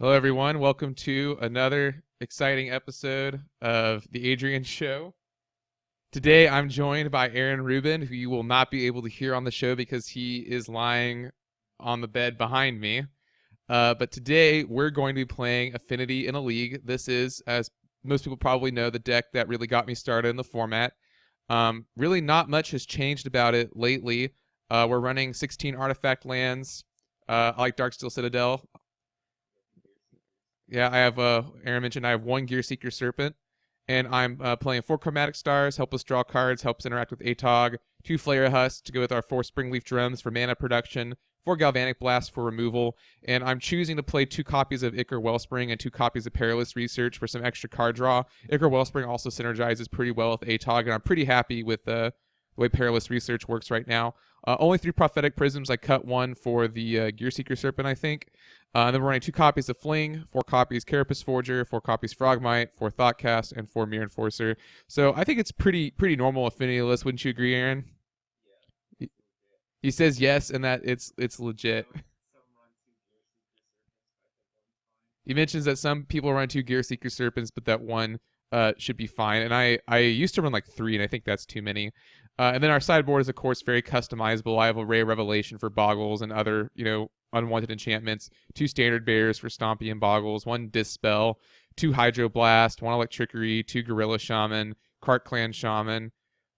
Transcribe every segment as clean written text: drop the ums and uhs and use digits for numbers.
Hello, everyone. Welcome to another exciting episode of the Adrian Show. Today, I'm joined by Aaron Rubin, who you will not be able to hear on the show because he is lying on the bed behind me. But today, we're going to be playing Affinity in a league. This is, as most people probably know, the deck that really got me started in the format. Really, not much has changed about it lately. We're running 16 artifact lands. I like Darksteel Citadel. Yeah, I have, Aaron mentioned I have one Gear Seeker Serpent, and I'm playing 4 Chromatic Stars, help us draw cards, helps interact with ATOG, 2 Flare Husks to go with our 4 Springleaf Drums for mana production, 4 Galvanic Blasts for removal, and I'm choosing to play 2 copies of Ichor Wellspring and 2 copies of Perilous Research for some extra card draw. Ichor Wellspring also synergizes pretty well with ATOG, and I'm pretty happy with the way Perilous Research works right now. Only 3 Prophetic Prisms. I cut 1 for the Gear Seeker Serpent, I think. And then we're running 2 copies of Fling, 4 copies Carapace Forger, 4 copies Frogmite, 4 Thoughtcast, and 4 Mirror Enforcer. So I think it's pretty normal Affinity list, wouldn't you agree, Aaron? He says yes, and that it's legit. He mentions that some people run 2 Gear Seeker Serpents, but that one should be fine. And I used to run like 3, and I think that's too many. And then our sideboard is, of course, very customizable. I have a Ray of Revelation for Boggles and other, unwanted enchantments. 2 Standard Bearers for Stompy and Boggles. 1 Dispel. 2 Hydroblast. 1 Electrickery. 2 Gorilla Shaman. Cart Clan Shaman.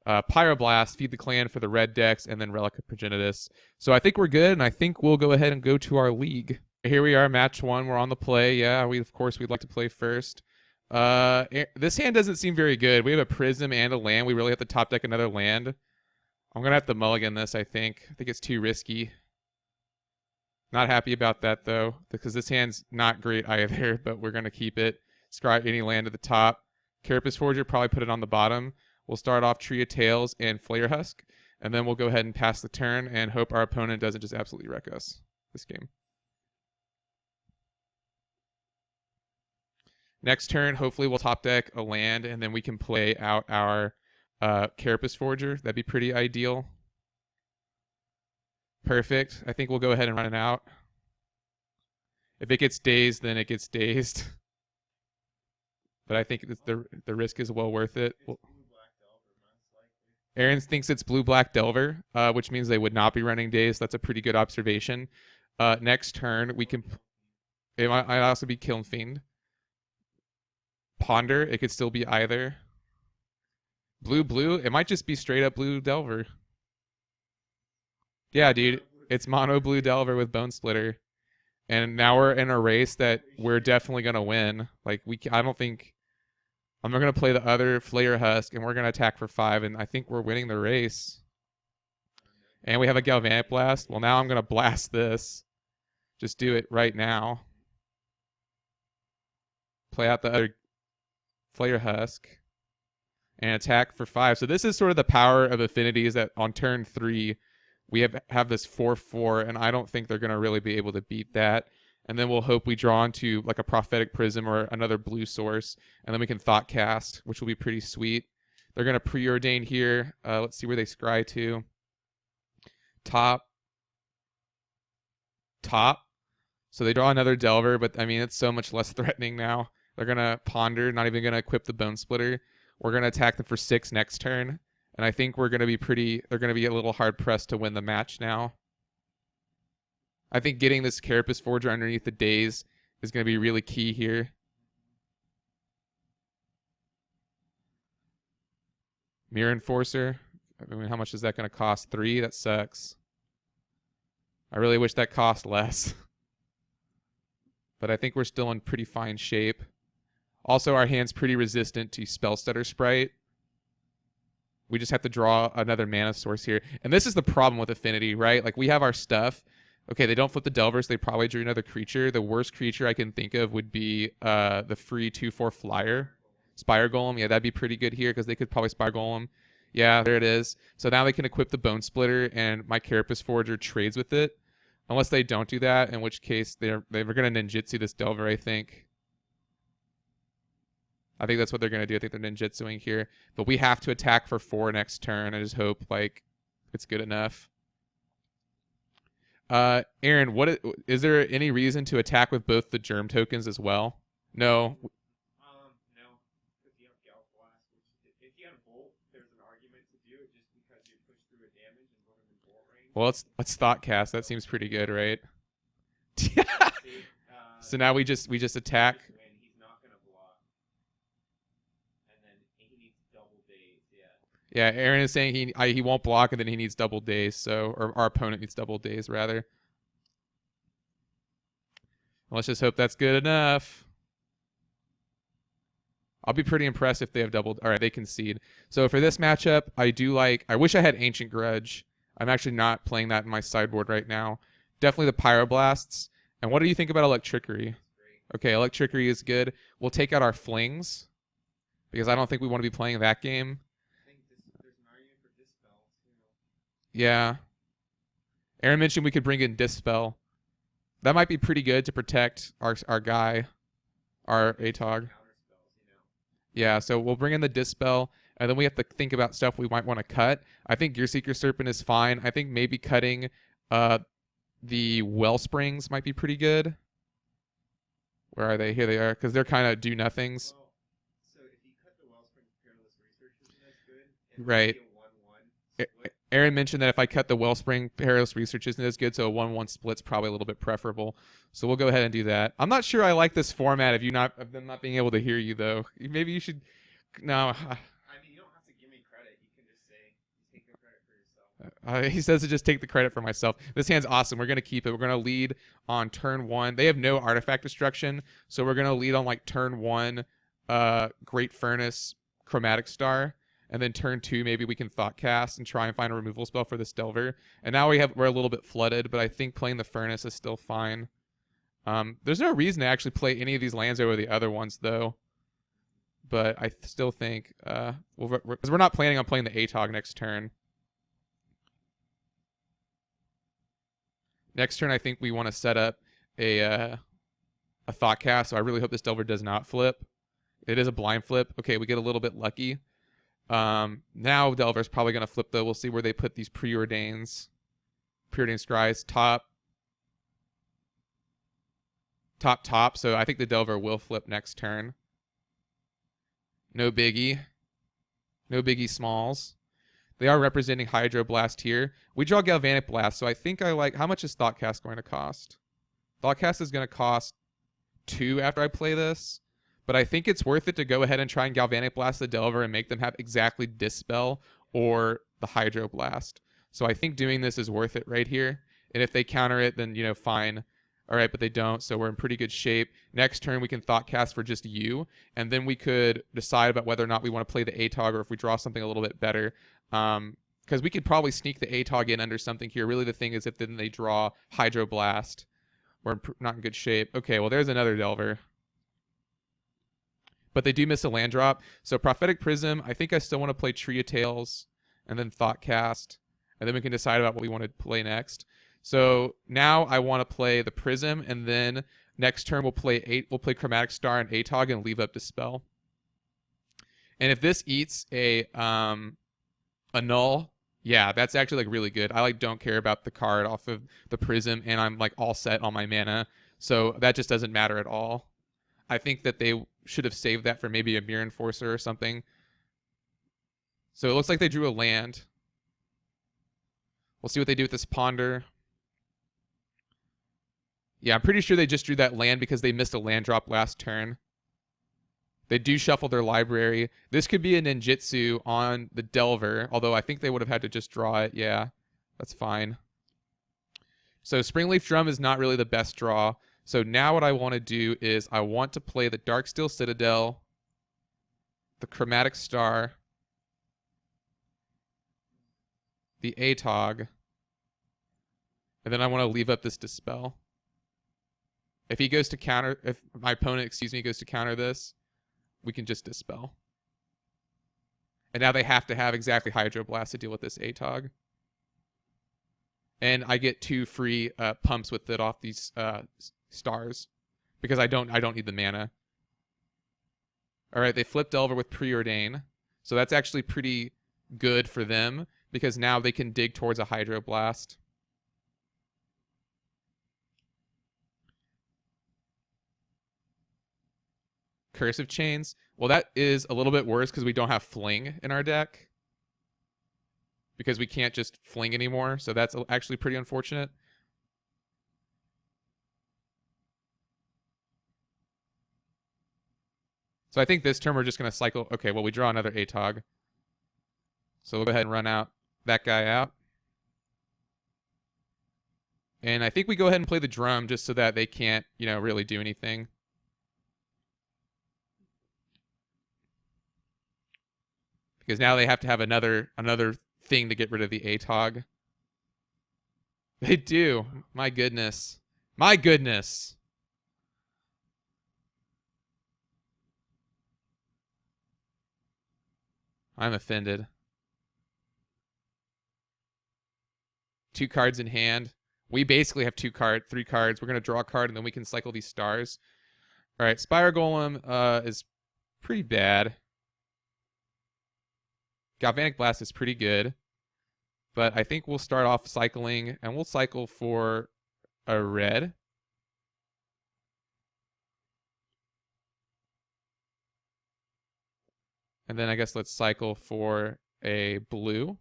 Pyroblast, Feed the Clan for the red decks, and then Relic of Progenitus. So I think we're good, and I think we'll go ahead and go to our league. Here we are, match 1. We're on the play. Yeah, we'd like to play first. This hand doesn't seem very good. We have a Prism and a land. We really have to top deck another land. I'm going to have to mulligan this, I think. I think it's too risky. Not happy about that, though, because this hand's not great either, but we're going to keep it. Scry any land at the top. Carapace Forger, probably put it on the bottom. We'll start off Tree of Tails and Flare Husk, and then we'll go ahead and pass the turn and hope our opponent doesn't just absolutely wreck us this game. Next turn, hopefully we'll top deck a land, and then we can play out our Carapace Forger. That'd be pretty ideal. Perfect. I think we'll go ahead and run it out. If it gets dazed, then it gets dazed. But I think the risk is well worth it. Aaron thinks it's Blue-Black Delver, which means they would not be running dazed. That's a pretty good observation. Next turn, we can... It might also be Kiln Fiend. Ponder, it could still be either. Blue, it might just be straight up Blue Delver. Yeah, dude, it's mono Blue Delver with Bone Splitter. And now we're in a race that we're definitely going to win. Like, I don't think... I'm not going to play the other Flare Husk, and we're going to attack for 5, and I think we're winning the race. And we have a Galvanic Blast. Well, now I'm going to blast this. Just do it right now. Play out the other Flare Husk and attack for 5. So this is sort of the power of Affinity, is that on turn 3 we have this 4/4, and I don't think they're going to really be able to beat that. And then we'll hope we draw into like a Prophetic Prism or another blue source, and then we can Thought Cast, which will be pretty sweet. They're going to preordain here. Let's see where they scry to. Top. So they draw another Delver, but I mean, it's so much less threatening now. They're going to Ponder, not even going to equip the Bone Splitter. We're going to attack them for 6 next turn. And I think we're going to be they're going to be a little hard pressed to win the match now. I think getting this Carapace Forger underneath the daze is going to be really key here. Mirror Enforcer. I mean, how much is that going to cost? 3? That sucks. I really wish that cost less. But I think we're still in pretty fine shape. Also, our hand's pretty resistant to Spell Stutter Sprite. We just have to draw another mana source here. And this is the problem with Affinity, right? Like, we have our stuff. Okay, they don't flip the Delvers. They probably drew another creature. The worst creature I can think of would be the free 2/4 flyer. Spire Golem. Yeah, that'd be pretty good here because they could probably Spire Golem. Yeah, there it is. So now they can equip the Bone Splitter, and my Carapace Forger trades with it. Unless they don't do that, in which case they're going to ninjutsu this Delver, I think. I think that's what they're going to do. I think they're ninjutsuing here. But we have to attack for 4 next turn. I just hope, like, it's good enough. Aaron, is there any reason to attack with both the germ tokens as well? No. No. If you have Gauss Blast, if you had a Bolt, there's an argument to do it just because you push through a damage and put him in Bolt range. Well, let's thought cast. That seems pretty good, right? See, So now we just attack. He's not gonna block, and then he needs double days. Yeah. Yeah, Aaron is saying he won't block and then he needs double days. So, or our opponent needs double days rather. Let's just hope that's good enough. I'll be pretty impressed if they have doubled. All right, they concede. So for this matchup, I wish I had Ancient Grudge. I'm actually not playing that in my sideboard right now. Definitely the Pyroblasts. And what do you think about Electrickery? Okay, Electrickery is good. We'll take out our Flings because I don't think we want to be playing that game. I think there's an argument for Dispel too. Yeah. Aaron mentioned we could bring in Dispel. That might be pretty good to protect our guy, our ATOG. Yeah, so we'll bring in the Dispel, and then we have to think about stuff we might want to cut. I think Gearseeker Serpent is fine. I think maybe cutting the Wellsprings might be pretty good. Where are they? Here they are, because they're kind of do-nothings. Well, so if you cut the Wellspring Perilous Research, isn't that good? Right. Aaron mentioned that if I cut the Wellspring, Perilous Research isn't as good, so a 1-1 split's probably a little bit preferable. So we'll go ahead and do that. I'm not sure I like this format of them not being able to hear you, though. Maybe you should... No. I mean, you don't have to give me credit. You can just say, take the credit for yourself. He says to just take the credit for myself. This hand's awesome. We're going to keep it. We're going to lead on turn 1. They have no artifact destruction, so we're going to lead on like turn 1, Great Furnace, Chromatic Star. And then turn 2, maybe we can Thought Cast and try and find a removal spell for this Delver. And now we're a little bit flooded, but I think playing the Furnace is still fine. There's no reason to actually play any of these lands over the other ones, though. But I still think, because we're not planning on playing the ATOG next turn. Next turn, I think we want to set up a Thought Cast, so I really hope this Delver does not flip. It is a blind flip. Okay, we get a little bit lucky. Now Delver's probably going to flip, though. We'll see where they put these Preordained Scries. Top. So I think the Delver will flip next turn. No biggie. No biggie smalls. They are representing Hydroblast here. We draw Galvanic Blast, so I think I like... How much is Thoughtcast going to cost? Thoughtcast is going to cost 2 after I play this. But I think it's worth it to go ahead and try and Galvanic Blast the Delver and make them have exactly Dispel or the Hydroblast. So I think doing this is worth it right here. And if they counter it, then, fine. All right, but they don't, so we're in pretty good shape. Next turn, we can Thoughtcast for just you, and then we could decide about whether or not we want to play the ATOG or if we draw something a little bit better. Because we could probably sneak the ATOG in under something here. Really, the thing is if then they draw Hydroblast, we're not in good shape. Okay, well, there's another Delver. But they do miss a land drop. So Prophetic Prism, I think I still want to play Tree of Tales and then Thoughtcast. And then we can decide about what we want to play next. So now I want to play the Prism, and then next turn we'll play Chromatic Star and ATOG and leave up Dispel. And if this eats a null, yeah, that's actually like really good. I don't care about the card off of the Prism, and I'm like all set on my mana. So that just doesn't matter at all. I think that they should have saved that for maybe a Mirror Enforcer or something. So it looks like they drew a land. We'll see what they do with this Ponder. Yeah, I'm pretty sure they just drew that land because they missed a land drop last turn. They do shuffle their library. This could be a Ninjutsu on the Delver, although I think they would have had to just draw it. Yeah, that's fine. So Springleaf Drum is not really the best draw. So now what I want to do is I want to play the Darksteel Citadel, the Chromatic Star, the ATOG, and then I want to leave up this Dispel. If my opponent, goes to counter this, we can just Dispel. And now they have to have exactly Hydroblast to deal with this ATOG. And I get 2 free pumps with it off these stars because I don't need the mana. All right, they flipped Delver with Preordain, so that's actually pretty good for them because now they can dig towards a Hydroblast. Cursive Chains. Well, that is a little bit worse because we don't have Fling in our deck. Because we can't just fling anymore, so that's actually pretty unfortunate. So I think this turn we're just going to cycle. Okay, well, we draw another Atog. So we'll go ahead and run out that guy out. And I think we go ahead and play the drum just so that they can't, really do anything. Because now they have to have another thing to get rid of the Atog. They do. My goodness. My goodness. I'm offended. 2 cards in hand. We basically have 3 cards. We're going to draw a card, and then we can cycle these stars. All right, Spire Golem is pretty bad. Galvanic Blast is pretty good. But I think we'll start off cycling, and we'll cycle for a red. And then I guess let's cycle for a blue.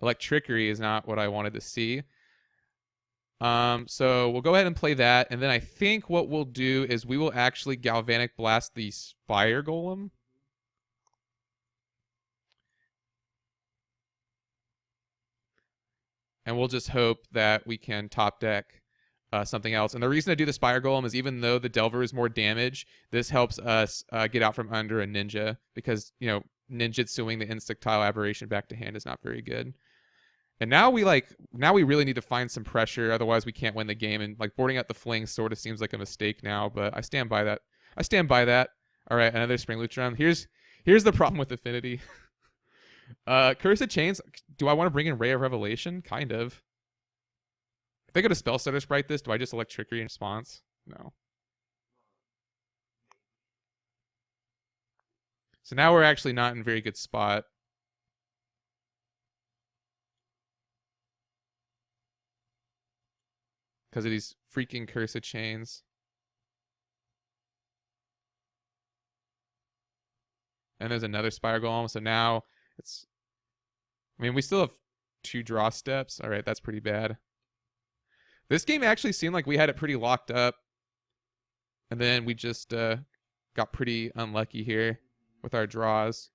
Electrickery is not what I wanted to see. So we'll go ahead and play that. And then I think what we'll do is we will actually Galvanic Blast the Spire Golem. And we'll just hope that we can top deck something else. And the reason I do the Spire Golem is even though the Delver is more damage, this helps us get out from under a Ninja. Because, ninjutsuing the Insectile Aberration back to hand is not very good. And now we really need to find some pressure, otherwise we can't win the game. And boarding out the Fling sort of seems like a mistake now, but I stand by that. All right, another Spring Lutron. Here's the problem with Affinity. Cursed Chains. Do I want to bring in Ray of Revelation? Kind of. If I go to Spell Stutter Sprite this, do I just Electrickery in response? No. So now we're actually not in a very good spot. Because of these freaking Cursed Chains. And there's another Spire Golem, so now it's... we still have 2 draw steps. All right, that's pretty bad. This game actually seemed like we had it pretty locked up. And then we just got pretty unlucky here with our draws.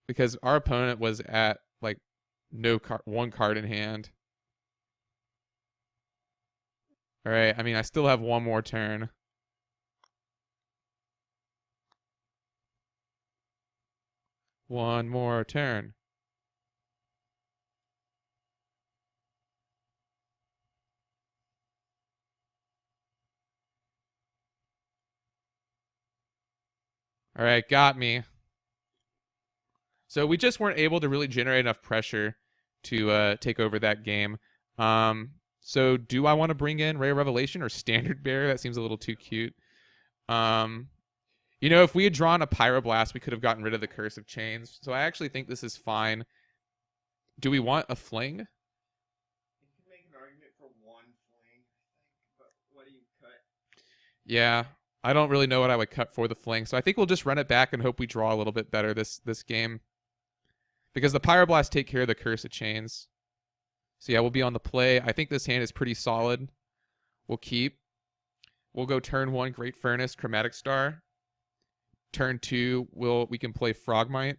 Because our opponent was at, no card, 1 card in hand. All right, I still have 1 more turn. One more turn. All right, got me. So we just weren't able to really generate enough pressure to take over that game. So do I want to bring in Ray of Revelation or Standard Bearer? That seems a little too cute. If we had drawn a Pyroblast, we could have gotten rid of the Curse of Chains. So I actually think this is fine. Do we want a Fling? You can make an argument for 1 Fling, but what do you cut? Yeah, I don't really know what I would cut for the Fling. So I think we'll just run it back and hope we draw a little bit better this game. Because the Pyroblast take care of the Curse of Chains. So yeah, we'll be on the play. I think this hand is pretty solid. We'll keep. We'll go turn 1, Great Furnace, Chromatic Star. Turn 2, we can play Frogmite.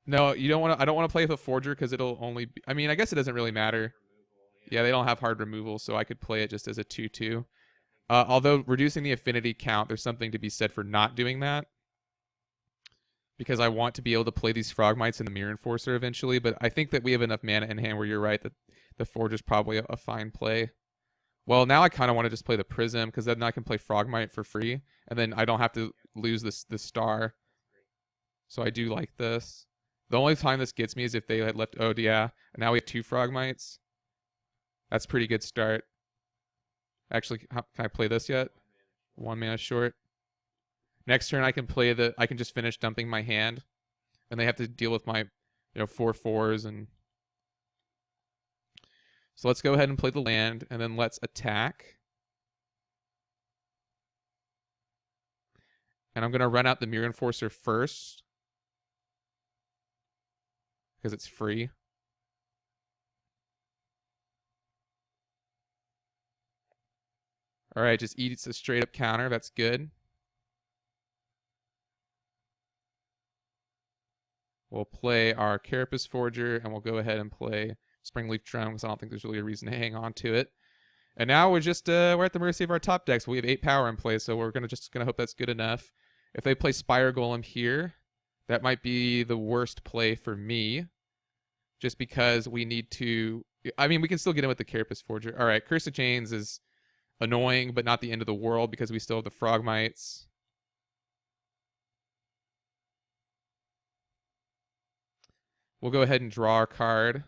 No, you don't want to. I don't want to play with a Forger because it'll only be, I guess it doesn't really matter. Yeah, they don't have hard removal, so I could play it just as a 2/2. Although reducing the affinity count, there's something to be said for not doing that. Because I want to be able to play these Frogmites in the Mirror Enforcer eventually, but I think that we have enough mana in hand where you're right that the Forger's probably a fine play. Well, now I kind of want to just play the Prism, because then I can play Frogmite for free, and then I don't have to lose this star. So I do like this. The only time this gets me is if they had left... Oh, yeah. And now we have 2 Frogmites. That's a pretty good start. Actually, can I play this yet? 1 mana short. Next turn, I can just finish dumping my hand, and they have to deal with my, 4/4s, and So let's go ahead and play the land, and then let's attack. And I'm going to run out the Mirror Enforcer first, because it's free. All right, just eats a straight up counter. That's good. We'll play our Carapace Forger, and we'll go ahead and play Springleaf Drum, because I don't think there's really a reason to hang on to it. And now we're just we're at the mercy of our top decks. We have 8 power in play, so we're just gonna hope that's good enough. If they play Spire Golem here, that might be the worst play for me, just because we need to. I mean, we can still get in with the Carapace Forger. All right, Curse of Chains is annoying, but not the end of the world because we still have the Frogmites. We'll go ahead and draw our card.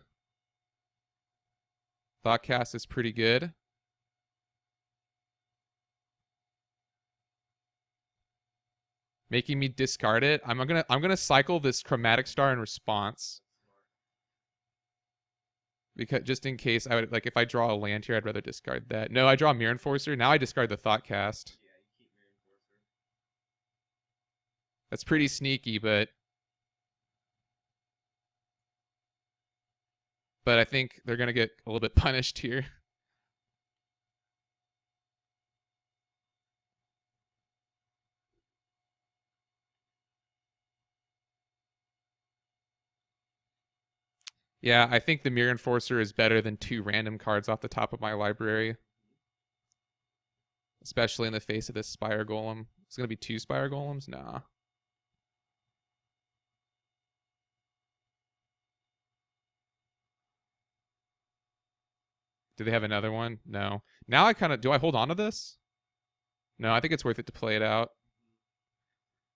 Thoughtcast is pretty good. Making me discard it. I'm gonna cycle this Chromatic Star in response. Because just in case I would like if I draw a land here, I'd rather discard that. No, I draw Mirror Enforcer. Now I discard the Thoughtcast. Yeah, you keep Mirror Enforcer. That's pretty sneaky, but I think they're gonna get a little bit punished here. Yeah, I think the Mirror Enforcer is better than 2 random cards off the top of my library. Especially in the face of this Spire Golem. It's gonna be 2 Spire Golems? Nah. Do they have another one? No. Now I kind of... Do I hold on to this? No, I think it's worth it to play it out.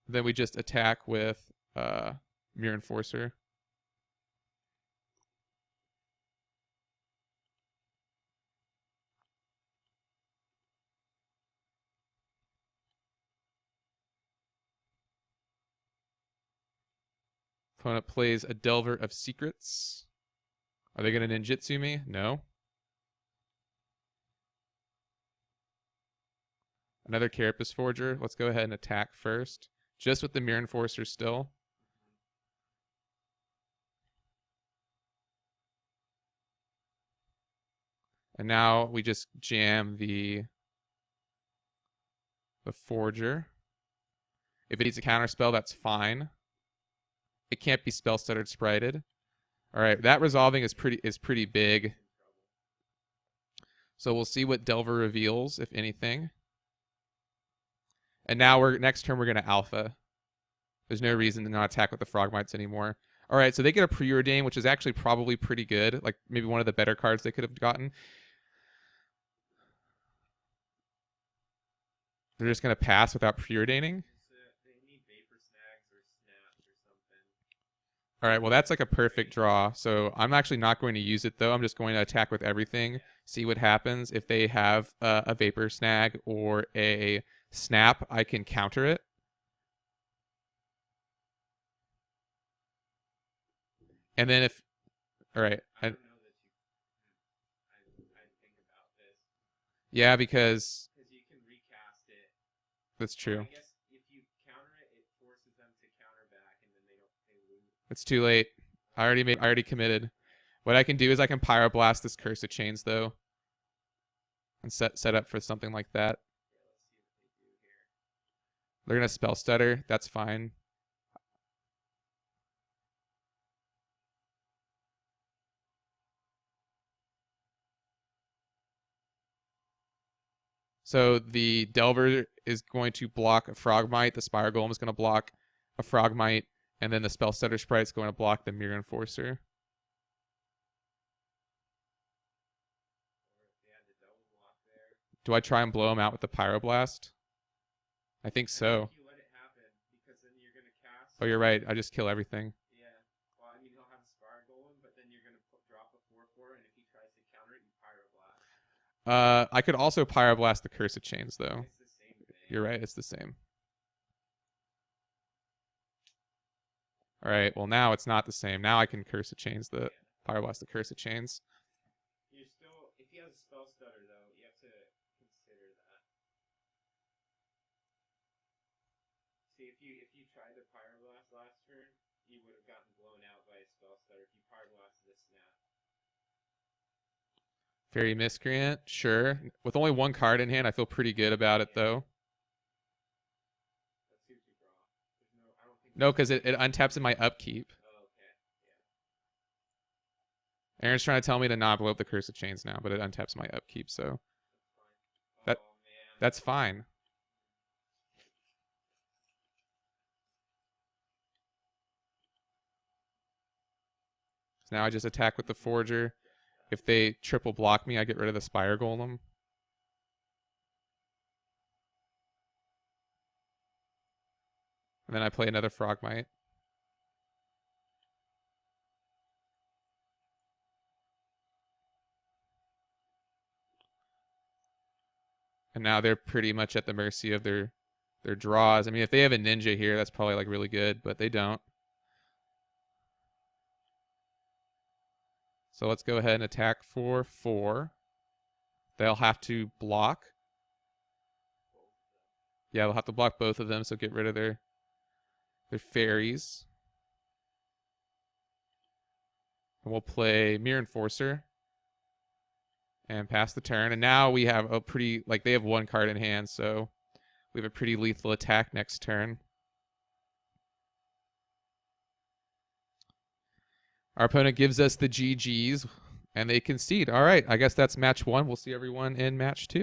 Then we just attack with Mirror Enforcer. Opponent plays a Delver of Secrets. Are they going to ninjutsu me? No. Another Carapace Forger. Let's go ahead and attack first. Just with the Mirror Enforcer still. And now we just jam the Forger. If it needs a counter spell, that's fine. It can't be spell stuttered sprited. All right, that resolving is pretty big. So we'll see what Delver reveals, if anything. And now next turn we're gonna alpha. There's no reason to not attack with the Frogmites anymore. All right, so they get a Preordain, which is actually probably pretty good. Like maybe one of the better cards they could have gotten. They're just gonna pass without Preordaining. They need Vapor Snags or Snaps or something. All right, well that's like a perfect draw. So I'm actually not going to use it though. I'm just going to attack with everything. Yeah. See what happens. If they have a Vapor Snag or a Snap, I can counter it. And then if, all right, I don't know that you. I think about this. Yeah, because Because you can recast it. that's true. I guess if you counter it, it forces them to counter back, and then they lose. It's too late. I already committed. What I can do is I can Pyroblast this Curse of Chains though, and set up for something like that. Yeah, let's see what they do here. They're gonna Spell Stutter. That's fine. So the Delver is going to block a Frogmite. The Spire Golem is going to block a Frogmite. And then the Spell Stutter Sprite is going to block the Mirror Enforcer. Yeah, the double block there. Do I try and blow him out with the Pyroblast? I think I so. think you let it happen, because then you're gonna cast. Oh, you're right. I just kill everything. Yeah. Well, I mean, he'll have a Spire Golem, but then you're gonna drop a 4/4, and if he tries to counter it, you Pyroblast. I could also Pyroblast the Curse of Chains, though. It's the same thing. You're right. It's the same. All right. Well, now it's not the same. Now I can Curse of Chains the Pyroblast the Curse of Chains. You're still he has a spell stutter though. You have to consider that. See, if you tried to pyroblast last turn, you would have gotten blown out by a spell stutter. If you pyroblasted a snap. Fairy Miscreant, sure. With only one card in hand, I feel pretty good about it though. Let's see what you draw. There's no, I don't think. No, because it untaps in my upkeep. Oh, okay. Yeah. Aaron's trying to tell me to not blow up the Curse of Chains now, but it untaps my upkeep, so That's fine. That- Oh man. that's fine. So now I just attack with the Forger. If they triple block me, I get rid of the Spire Golem. And then I play another Frogmite. And now they're pretty much at the mercy of their draws. I mean, if they have a Ninja here, that's probably like really good, but they don't. So let's go ahead and attack for 4. They'll have to block. Yeah, they'll have to block both of them, so get rid of their fairies. And we'll play Mirror Enforcer. And pass the turn. And now we have a pretty, like, they have one card in hand, so we have a pretty lethal attack next turn. Our opponent gives us the GGs, and they concede. All right, I guess that's match 1. We'll see everyone in match 2.